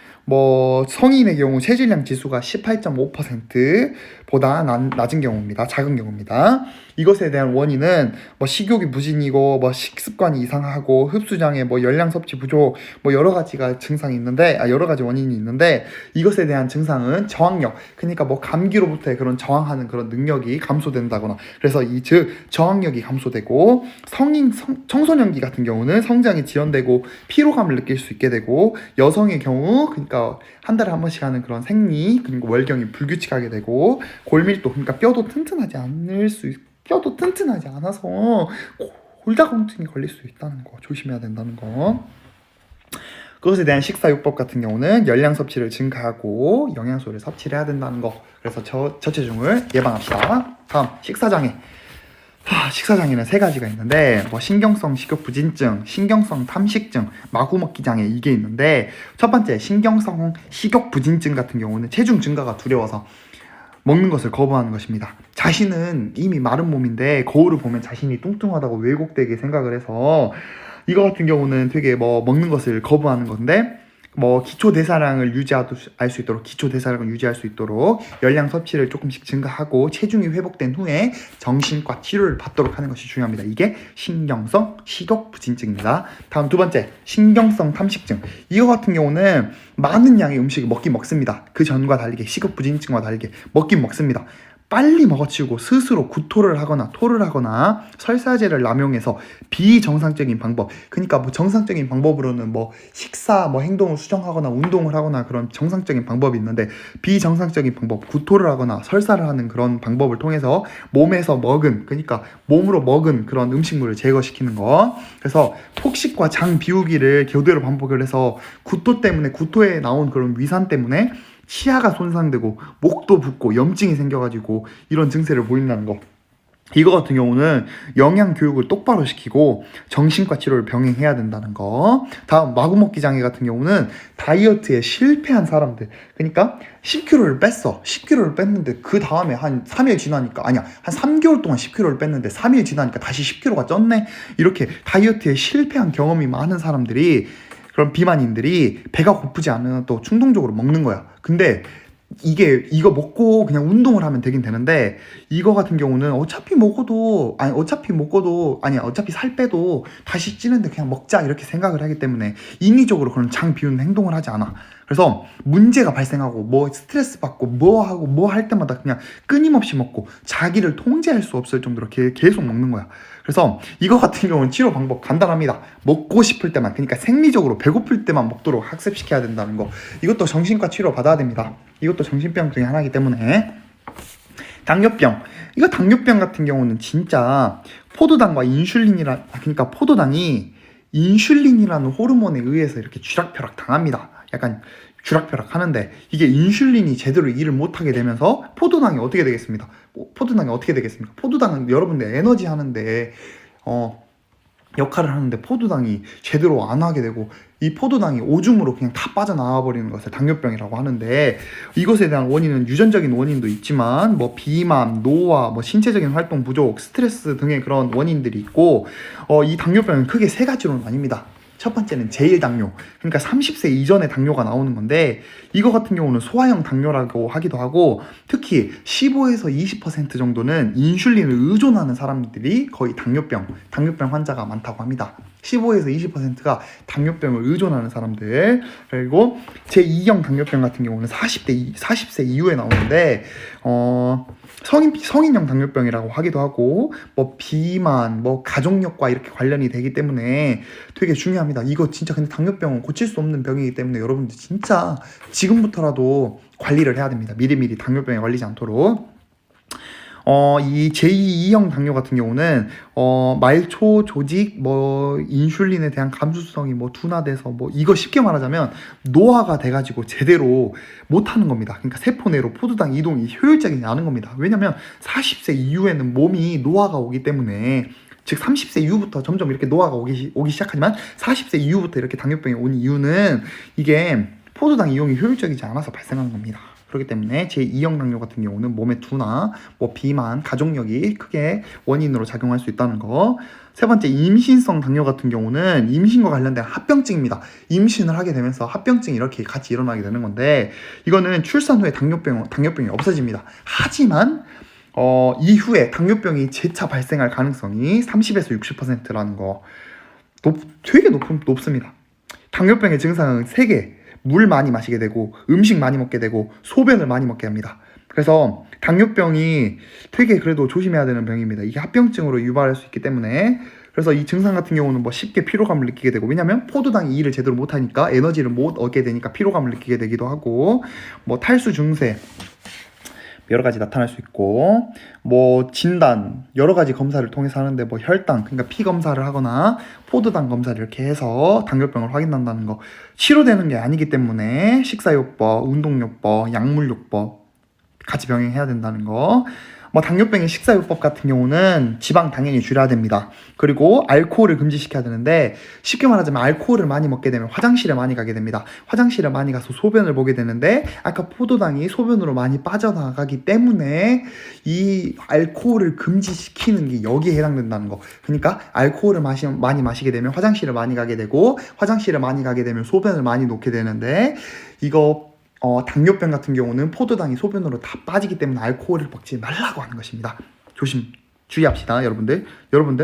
성인의 경우 체질량 지수가 18.5%보다 낮은 경우입니다. 작은 경우입니다. 이것에 대한 원인은 식욕이 부진이고 식습관이 이상하고 흡수장애, 열량 섭취 부족, 여러 가지가 증상이 있는데 여러 가지 원인이 있는데 이것에 대한 증상은 저항력, 그러니까 감기로부터의 그런 저항하는 그런 능력이 감소된다거나, 그래서 즉 저항력이 감소되고 청소년기 같은 경우는 성장이 지연되고 피로감을 느낄 수 있게 되고, 여성의 경우 그러니까 한 달에 한 번씩 하는 그런 생리 그리고 월경이 불규칙하게 되고 골밀도, 그러니까 뼈도 튼튼하지 않아서 골다공증이 걸릴 수 있다는 거. 조심해야 된다는 거. 그것에 대한 식사요법 같은 경우는 열량 섭취를 증가하고 영양소를 섭취를 해야 된다는 거. 그래서 저체중을 예방합시다. 다음 식사장애. 식사장애는 세 가지가 있는데 신경성 식욕부진증, 신경성 탐식증, 마구먹기 장애, 이게 있는데 첫 번째 신경성 식욕부진증 같은 경우는 체중 증가가 두려워서 먹는 것을 거부하는 것입니다. 자신은 이미 마른 몸인데 거울을 보면 자신이 뚱뚱하다고 왜곡되게 생각을 해서 이거 같은 경우는 되게 먹는 것을 거부하는 건데 기초 대사량을 유지할 수 있도록 열량 섭취를 조금씩 증가하고 체중이 회복된 후에 정신과 치료를 받도록 하는 것이 중요합니다. 이게 신경성 식욕부진증입니다. 다음 두 번째, 신경성 탐식증. 이거 같은 경우는 많은 양의 음식을 먹습니다. 그 전과 다르게, 식욕부진증과 다르게 먹습니다. 빨리 먹어치우고 스스로 구토를 하거나 토를 하거나 설사제를 남용해서 비정상적인 방법, 그러니까 정상적인 방법으로는 식사 행동을 수정하거나 운동을 하거나 그런 정상적인 방법이 있는데, 비정상적인 방법, 구토를 하거나 설사를 하는 그런 방법을 통해서 그러니까 몸으로 먹은 그런 음식물을 제거시키는 거. 그래서 폭식과 장 비우기를 교대로 반복을 해서 구토에 나온 그런 위산 때문에 치아가 손상되고 목도 붓고 염증이 생겨가지고 이런 증세를 보인다는 거. 이거 같은 경우는 영양 교육을 똑바로 시키고 정신과 치료를 병행해야 된다는 거. 다음 마구먹기 장애 같은 경우는 다이어트에 실패한 사람들, 그러니까 10kg를 뺐어. 10kg를 뺐는데 그 다음에 한 3일 지나니까 한 3개월 동안 10kg를 뺐는데 3일 지나니까 다시 10kg가 쪘네. 이렇게 다이어트에 실패한 경험이 많은 사람들이, 그런 비만인들이 배가 고프지 않으면 또 충동적으로 먹는 거야. 근데 이거 먹고 그냥 운동을 하면 되긴 되는데, 이거 같은 경우는 어차피 살 빼도 다시 찌는데 그냥 먹자 이렇게 생각을 하기 때문에 인위적으로 그런 장 비우는 행동을 하지 않아. 그래서 문제가 발생하고 스트레스 받고 할 때마다 그냥 끊임없이 먹고 자기를 통제할 수 없을 정도로 계속 먹는 거야. 그래서 이거 같은 경우는 치료 방법 간단합니다. 먹고 싶을 때만, 그러니까 생리적으로 배고플 때만 먹도록 학습시켜야 된다는 거. 이것도 정신과 치료 받아야 됩니다. 이것도 정신병 중에 하나이기 때문에. 당뇨병. 이거 당뇨병 같은 경우는 진짜 포도당과 그러니까 포도당이 인슐린이라는 호르몬에 의해서 이렇게 쥐락펴락 당합니다. 약간 쥐락펴락 하는데, 이게 인슐린이 제대로 일을 못하게 되면서 포도당이 어떻게 되겠습니까? 포도당은 여러분들 에너지 하는데 역할을 하는데 포도당이 제대로 안 하게 되고, 이 포도당이 오줌으로 그냥 다 빠져나와 버리는 것을 당뇨병이라고 하는데, 이것에 대한 원인은 유전적인 원인도 있지만 뭐 비만, 노화, 뭐 신체적인 활동 부족, 스트레스 등의 그런 원인들이 있고, 이 당뇨병은 크게 세 가지로 나뉩니다. 첫 번째는 제1당뇨, 그러니까 30세 이전에 당뇨가 나오는 건데, 이거 같은 경우는 소아형 당뇨라고 하기도 하고, 특히 15에서 20% 정도는 인슐린을 의존하는 사람들이 거의 당뇨병 환자가 많다고 합니다. 15에서 20%가 당뇨병을 의존하는 사람들. 그리고 제2형 당뇨병 같은 경우는 40세 이후에 나오는데, 성인형 당뇨병이라고 하기도 하고, 뭐 비만, 뭐 가족력과 이렇게 관련이 되기 때문에 되게 중요합니다. 이거 진짜 근데 당뇨병은 고칠 수 없는 병이기 때문에 여러분들 진짜 지금부터라도 관리를 해야 됩니다. 미리미리 당뇨병에 걸리지 않도록. 이 제2형 당뇨 같은 경우는 말초 조직, 뭐 인슐린에 대한 감수성이 뭐 둔화돼서, 뭐 이거 쉽게 말하자면 노화가 돼가지고 제대로 못하는 겁니다. 그러니까 세포 내로 포도당 이동이 효율적이지 않은 겁니다. 왜냐면 40세 이후에는 몸이 노화가 오기 때문에, 즉 30세 이후부터 점점 이렇게 노화가 오기 시작하지만 40세 이후부터 이렇게 당뇨병이 온 이유는 이게 포도당 이용이 효율적이지 않아서 발생한 겁니다. 그렇기 때문에 제2형 당뇨 같은 경우는 몸의 둔화, 뭐 비만, 가족력이 크게 원인으로 작용할 수 있다는 거. 세 번째, 임신성 당뇨 같은 경우는 임신과 관련된 합병증입니다. 임신을 하게 되면서 합병증이 이렇게 같이 일어나게 되는 건데, 이거는 출산 후에 당뇨병이 없어집니다. 하지만 이후에 당뇨병이 재차 발생할 가능성이 30에서 60%라는 거 되게 높습니다. 당뇨병의 증상은 3개. 물 많이 마시게 되고, 음식 많이 먹게 되고, 소변을 많이 먹게 합니다. 그래서 당뇨병이 되게 그래도 조심해야 되는 병입니다. 이게 합병증으로 유발할 수 있기 때문에. 그래서 이 증상 같은 경우는 뭐 쉽게 피로감을 느끼게 되고, 왜냐면 포도당이 일을 제대로 못하니까 에너지를 못 얻게 되니까 피로감을 느끼게 되기도 하고, 뭐 탈수 증세 여러 가지 나타날 수 있고, 뭐 진단 여러 가지 검사를 통해서 하는데, 뭐 혈당, 그러니까 피 검사를 하거나 포도당 검사를 이렇게 해서 당뇨병을 확인한다는 거. 치료되는 게 아니기 때문에 식사요법, 운동요법, 약물요법 같이 병행해야 된다는 거. 뭐 당뇨병의 식사요법 같은 경우는 지방 당연히 줄여야 됩니다. 그리고 알코올을 금지시켜야 되는데, 쉽게 말하자면 알코올을 많이 먹게 되면 화장실에 많이 가게 됩니다. 화장실에 많이 가서 소변을 보게 되는데, 아까 포도당이 소변으로 많이 빠져나가기 때문에 이 알코올을 금지시키는 게 여기에 해당된다는 거. 그러니까 알코올을 많이 마시게 되면 화장실을 많이 가게 되고, 화장실을 많이 가게 되면 소변을 많이 놓게 되는데, 이거 당뇨병 같은 경우는 포도당이 소변으로 다 빠지기 때문에 알코올을 먹지 말라고 하는 것입니다. 주의합시다, 여러분들.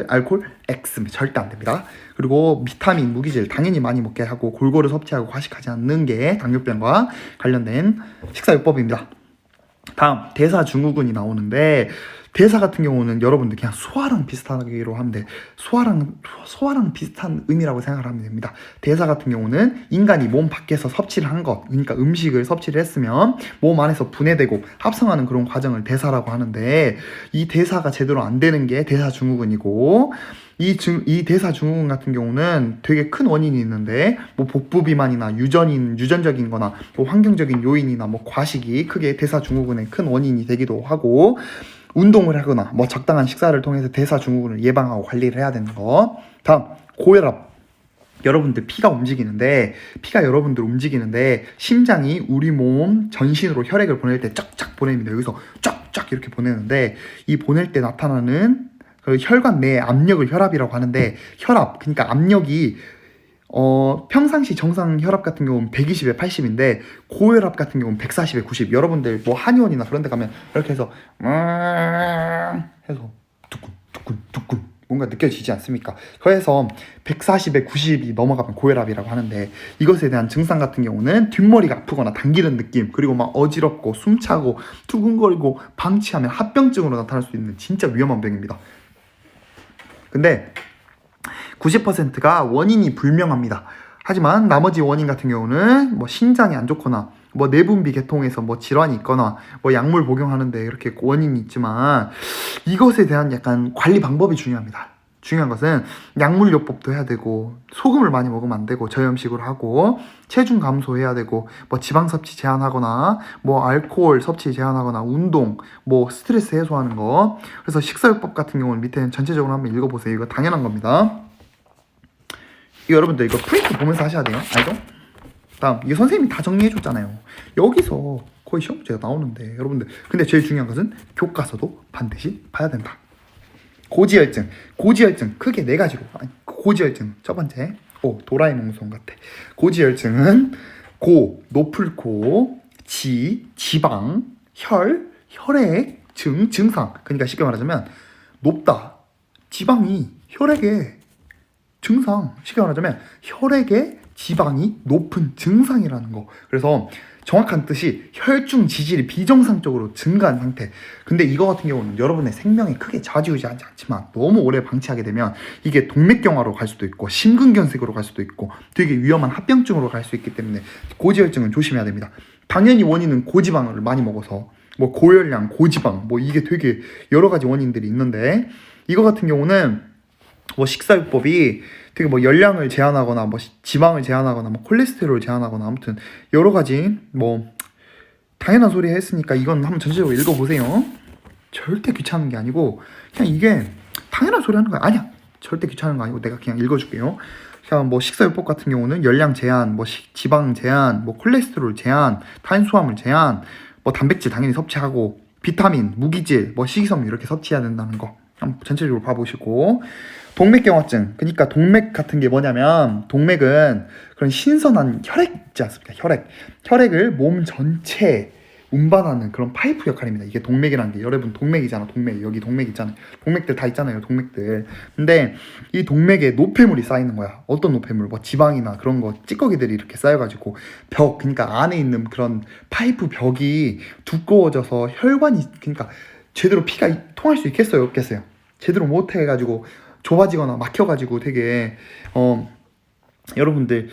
알코올 X 절대 안 됩니다. 그리고 비타민, 무기질 당연히 많이 먹게 하고, 골고루 섭취하고 과식하지 않는 게 당뇨병과 관련된 식사요법입니다. 다음, 대사증후군이 나오는데, 대사 같은 경우는 여러분들 그냥 소화랑 비슷하기로 하면 돼. 소화랑 비슷한 의미라고 생각을 하면 됩니다. 대사 같은 경우는 인간이 몸 밖에서 섭취를 한 것, 그러니까 음식을 섭취를 했으면 몸 안에서 분해되고 합성하는 그런 과정을 대사라고 하는데, 이 대사가 제대로 안 되는 게 대사증후군이고, 이 대사증후군 같은 경우는 되게 큰 원인이 있는데, 뭐 복부 비만이나 유전적인 거나 뭐 환경적인 요인이나 뭐 과식이 크게 대사증후군의 큰 원인이 되기도 하고, 운동을 하거나 뭐 적당한 식사를 통해서 대사증후군을 예방하고 관리를 해야 되는 거. 다음, 고혈압. 피가 여러분들 움직이는데 심장이 우리 몸 전신으로 혈액을 보낼 때 쫙쫙 보냅니다. 여기서 쫙쫙 이렇게 보내는데, 이 보낼 때 나타나는 그 혈관 내 압력을 혈압이라고 하는데, 혈압, 그러니까 압력이 평상시 정상 혈압 같은 경우는 120에 80인데 고혈압 같은 경우는 140에 90. 여러분들 뭐 한의원이나 그런 데 가면 이렇게 해서 두근 뭔가 느껴지지 않습니까? 그래서 140에 90이 넘어가면 고혈압이라고 하는데, 이것에 대한 증상 같은 경우는 뒷머리가 아프거나 당기는 느낌, 그리고 막 어지럽고 숨차고 두근거리고 방치하면 합병증으로 나타날 수 있는 진짜 위험한 병입니다. 근데 90%가 원인이 불명합니다. 하지만 나머지 원인 같은 경우는 뭐 신장이 안 좋거나 뭐 내분비 계통에서 뭐 질환이 있거나 뭐 약물 복용하는데 이렇게 원인이 있지만 이것에 대한 약간 관리 방법이 중요합니다. 중요한 것은 약물요법도 해야 되고 소금을 많이 먹으면 안 되고 저염식으로 하고 체중 감소해야 되고 뭐 지방 섭취 제한하거나 뭐 알코올 섭취 제한하거나 운동 뭐 스트레스 해소하는 거. 그래서 식사요법 같은 경우는 밑에 전체적으로 한번 읽어보세요. 이거 당연한 겁니다. 이거 여러분들 이거 프린트 보면서 하셔야 돼요. 알죠? 다음 이게 선생님이 다 정리해줬잖아요. 여기서 거의 시험 문제가 나오는데 여러분들 근데 제일 중요한 것은 교과서도 반드시 봐야 된다. 고지혈증 크게 네 가지로. 고지혈증 첫 번째 도라에몽 송 같아. 고지혈증은 높을 코, 지방, 혈액, 증상. 그러니까 쉽게 말하자면 높다. 지방이 혈액에 증상. 쉽게 말하자면 혈액에 지방이 높은 증상이라는 거. 그래서 정확한 뜻이 혈중 지질이 비정상적으로 증가한 상태. 근데 이거 같은 경우는 여러분의 생명에 크게 좌지우지하지 않지만 너무 오래 방치하게 되면 이게 동맥경화로 갈 수도 있고 심근경색으로 갈 수도 있고 되게 위험한 합병증으로 갈 수 있기 때문에 고지혈증은 조심해야 됩니다. 당연히 원인은 고지방을 많이 먹어서 뭐 고열량, 고지방 뭐 이게 되게 여러 가지 원인들이 있는데 이거 같은 경우는 뭐 식사요법이 되게 뭐 열량을 제한하거나 뭐 지방을 제한하거나 뭐 콜레스테롤을 제한하거나 아무튼 여러 가지 뭐 당연한 소리 했으니까 이건 한번 전체적으로 읽어보세요. 절대 귀찮은 게 아니고 그냥 이게 당연한 소리 하는 거야. 아니야, 절대 귀찮은 거 아니고 내가 그냥 읽어줄게요. 그냥 뭐 식사요법 같은 경우는 열량 제한, 뭐 지방 제한, 뭐 콜레스테롤 제한, 탄수화물 제한, 뭐 단백질 당연히 섭취하고 비타민, 무기질, 뭐 식이섬유 이렇게 섭취해야 된다는 거 한번 전체적으로 봐보시고. 동맥경화증, 그러니까 동맥 같은 게 뭐냐면 동맥은 그런 신선한 혈액 있지 않습니까? 혈액을 몸 전체에 운반하는 그런 파이프 역할입니다. 이게 동맥이라는 게 여러분 동맥이잖아. 동맥 여기 동맥 있잖아요. 동맥들 다 있잖아요. 동맥들. 근데 이 동맥에 노폐물이 쌓이는 거야. 어떤 노폐물? 뭐 지방이나 그런 거 찌꺼기들이 이렇게 쌓여가지고 그러니까 안에 있는 그런 파이프 벽이 두꺼워져서 혈관이 그러니까 제대로 피가 통할 수 있겠어요? 없겠어요? 제대로 못 해가지고 좁아지거나 막혀가지고 되게 여러분들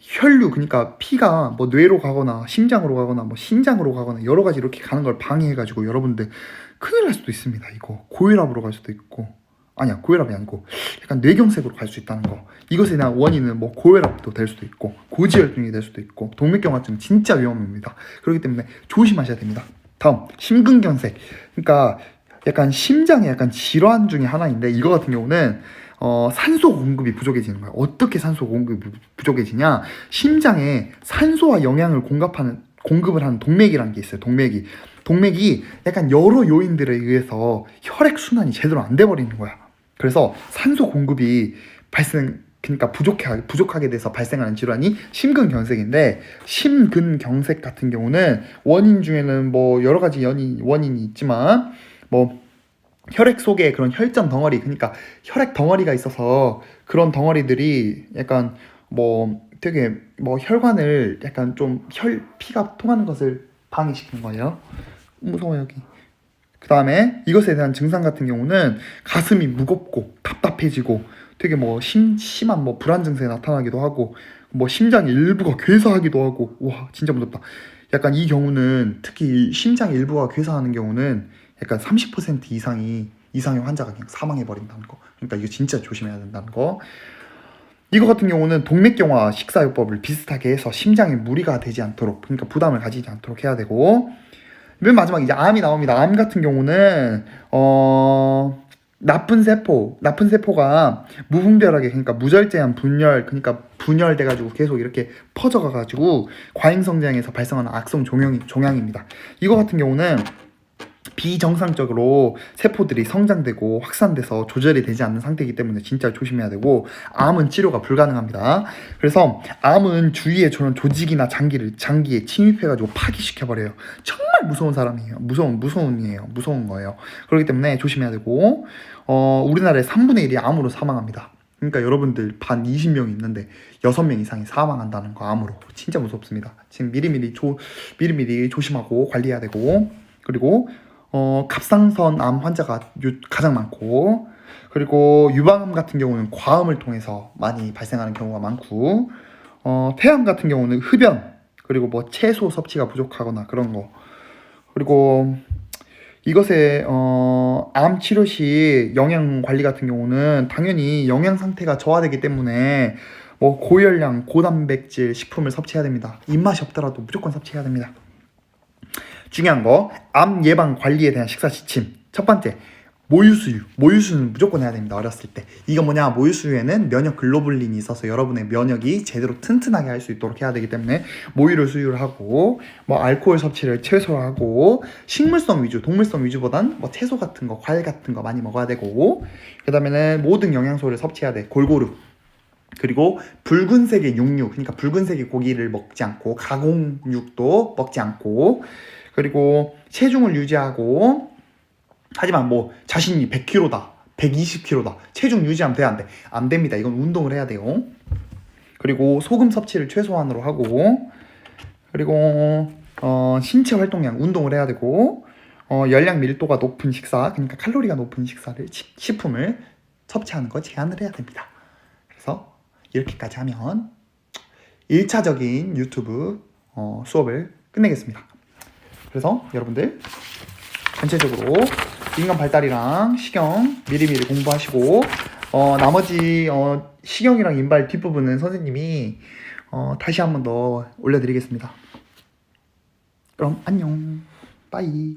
혈류 그러니까 피가 뭐 뇌로 가거나 심장으로 가거나 뭐 신장으로 가거나 여러 가지 이렇게 가는 걸 방해해가지고 여러분들 큰일 날 수도 있습니다. 이거 고혈압으로 갈 수도 있고 아니야 고혈압이 아니고 약간 뇌경색으로 갈 수 있다는 거. 이것에 대한 원인은 뭐 고혈압도 될 수도 있고 고지혈증이 될 수도 있고 동맥경화증 진짜 위험합니다. 그렇기 때문에 조심하셔야 됩니다. 다음 심근경색. 그러니까 약간 심장의 약간 질환 중에 하나인데 이거 같은 경우는 산소 공급이 부족해지는 거예요. 어떻게 산소 공급이 부족해지냐? 심장에 산소와 영양을 공급을 하는 동맥이라는 게 있어요. 동맥이 약간 여러 요인들에 의해서 혈액 순환이 제대로 안 돼 버리는 거야. 그래서 산소 공급이 그러니까 부족하게 돼서 발생하는 질환이 심근경색인데 심근경색 같은 경우는 원인 중에는 뭐 여러 가지 원인이 있지만 뭐 혈액 속에 그런 혈전 덩어리 그러니까 혈액 덩어리가 있어서 그런 덩어리들이 약간 뭐 되게 뭐 혈관을 약간 좀 피가 통하는 것을 방해시키는 거예요. 무서워 여기. 그 다음에 이것에 대한 증상 같은 경우는 가슴이 무겁고 답답해지고 되게 뭐 심한 뭐 불안 증세가 나타나기도 하고 뭐 심장의 일부가 괴사하기도 하고 와 진짜 무섭다. 약간 이 경우는 특히 심장의 일부가 괴사하는 경우는 약간 30% 이상의 환자가 그냥 사망해버린다는 거. 그러니까 이거 진짜 조심해야 된다는 거. 이거 같은 경우는 동맥경화 식사요법을 비슷하게 해서 심장에 무리가 되지 않도록 그러니까 부담을 가지지 않도록 해야 되고 맨 마지막 이제 암이 나옵니다. 암 같은 경우는 나쁜 세포가 무분별하게 그러니까 무절제한 그러니까 분열돼가지고 계속 이렇게 퍼져가가지고 과잉성장에서 발생하는 악성 종양입니다. 이거 같은 경우는 비정상적으로 세포들이 성장되고 확산돼서 조절이 되지 않는 상태이기 때문에 진짜 조심해야 되고 암은 치료가 불가능합니다. 그래서 암은 주위에 저런 조직이나 장기에 침입해가지고 파기시켜버려요. 정말 무서운 사람이에요. 무서운 거예요. 그렇기 때문에 조심해야 되고 우리나라의 3분의 1이 암으로 사망합니다. 그러니까 여러분들 반 20명 있는데 6명 이상이 사망한다는 거 암으로 진짜 무섭습니다. 지금 미리미리 조심하고 관리해야 되고 그리고 갑상선 암 환자가 가장 많고 그리고 유방암 같은 경우는 과음을 통해서 많이 발생하는 경우가 많고, 폐암 같은 경우는 흡연, 그리고 뭐 채소 섭취가 부족하거나 그런 거. 그리고 이것의 암 치료 시 영양 관리 같은 경우는 당연히 영양 상태가 저하되기 때문에 뭐 고열량, 고단백질 식품을 섭취해야 됩니다. 입맛이 없더라도 무조건 섭취해야 됩니다. 중요한 거, 암 예방 관리에 대한 식사 지침. 첫 번째, 모유수유. 모유수유는 무조건 해야 됩니다. 어렸을 때. 이거 뭐냐, 모유수유에는 면역 글로불린이 있어서 여러분의 면역이 제대로 튼튼하게 할 수 있도록 해야 되기 때문에 모유를 수유를 하고, 뭐 알코올 섭취를 최소로 하고, 식물성 위주, 동물성 위주보단 뭐 채소 같은 거, 과일 같은 거 많이 먹어야 되고, 그 다음에는 모든 영양소를 섭취해야 돼. 골고루. 그리고 붉은색의 육류, 그러니까 붉은색의 고기를 먹지 않고, 가공육도 먹지 않고, 그리고 체중을 유지하고, 하지만 뭐 자신이 100kg다, 120kg다, 체중 유지하면 돼, 안 돼? 안 됩니다. 이건 운동을 해야 돼요. 그리고 소금 섭취를 최소한으로 하고, 그리고 신체 활동량, 운동을 해야 되고, 열량 밀도가 높은 식사, 그러니까 칼로리가 높은 식품을 섭취하는 거 제한을 해야 됩니다. 그래서 이렇게까지 하면 1차적인 유튜브 수업을 끝내겠습니다. 그래서 여러분들 전체적으로 인간 발달이랑 시경 미리미리 공부하시고, 나머지 시경이랑 인발 뒷부분은 선생님이 다시 한 번 더 올려드리겠습니다. 그럼 안녕, 빠이.